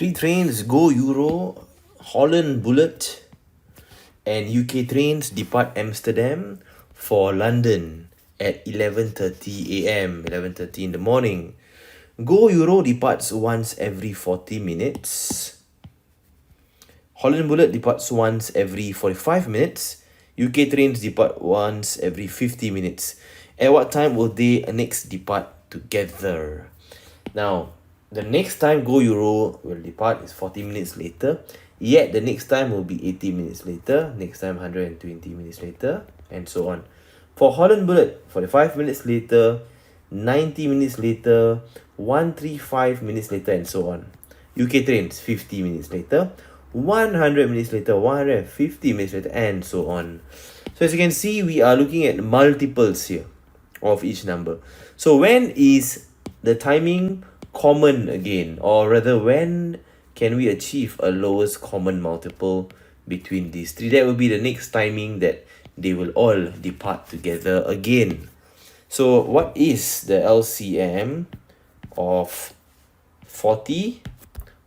3 trains go Euro, Holland Bullet, and UK trains depart Amsterdam for London at 11:30 a.m. 11:30 in the morning. Go Euro departs once every 40 minutes. Holland Bullet departs once every 45 minutes. UK trains depart once every 50 minutes. At what time will they next depart together? Now, the next time Go Euro will depart is 40 minutes later. Yet the next time will be 80 minutes later. Next time 120 minutes later, and so on. For Holland Bullet, 45 minutes later, 90 minutes later, 135 minutes later, and so on. UK trains 50 minutes later, 100 minutes later, 150 minutes later, and so on. So as you can see, we are looking at multiples here of each number. So when is the timing common again, or rather when can we achieve a lowest common multiple between these three? That will be the next timing that they will all depart together again. So what is the LCM of 40,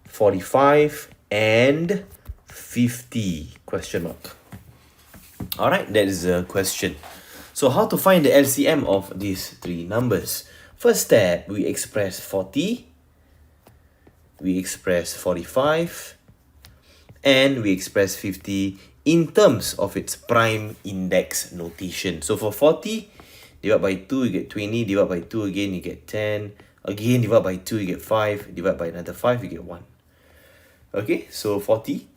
45, and 50? Question mark. Alright, that is a question. So how to find the LCM of these three numbers? First step, we express 40, we express 45, and we express 50 in terms of its prime index notation. So for 40, divide by 2, you get 20, divide by 2 again, you get 10, again divide by 2, you get 5, divide by another 5, you get 1. Okay, so 40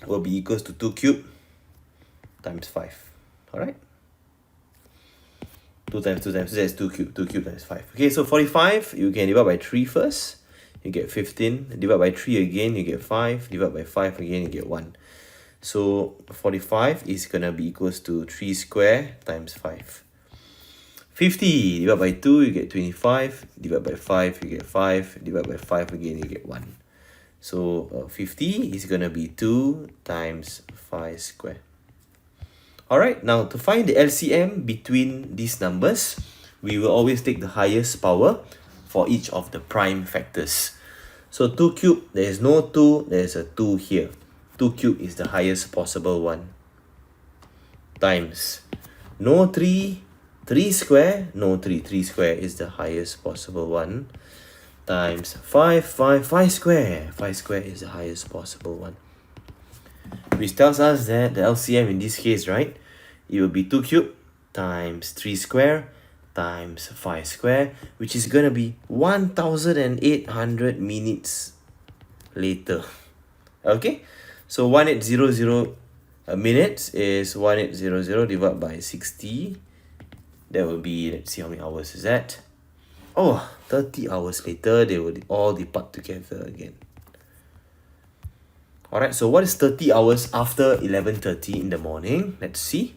will be equals to 2 cubed times 5. Alright? 2 times 2 times 2, that's 2 cubed. 2 cubed times 5. Okay, so 45, you can divide by 3 first. You get 15. Divide by 3 again, you get 5. Divide by 5 again, you get 1. So 45 is going to be equals to 3 square times 5. 50, divide by 2, you get 25. Divide by 5, you get 5. Divide by 5 again, you get 1. So 50 is going to be 2 times 5 square. Alright, now to find the LCM between these numbers, we will always take the highest power for each of the prime factors. So 2 cubed, there is no 2, there is a 2 here. 2 cubed is the highest possible one. Times no 3, 3 square, no 3, 3 square is the highest possible one. Times 5 square, 5 square is the highest possible one. Which tells us that the LCM in this case, right, it will be 2 cubed times 3 square times 5 square, which is going to be 1,800 minutes later. Okay, so 1800 minutes is 1800 divided by 60. That will be, let's see how many hours is that. Oh, 30 hours later, they will all depart together again. Alright, so what is 30 hours after 11:30 in the morning? Let's see.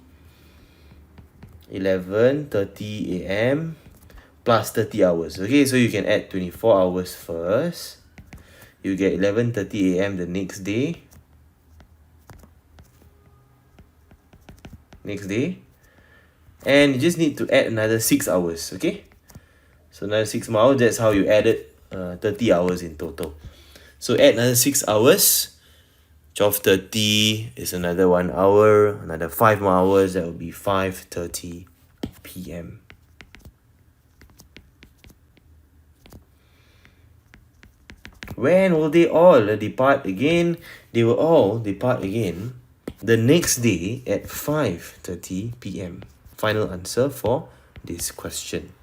11:30 a.m. plus 30 hours. Okay, so you can add 24 hours first. You get 11:30 a.m. the next day. And you just need to add another 6 hours, okay? So another 6 more hours, that's how you added 30 hours in total. So add another 6 hours. 12:30 is another 1 hour. Another 5 more hours, that will be 5:30 p.m. When will they all depart again? They will all depart again the next day at 5:30 p.m. Final answer for this question.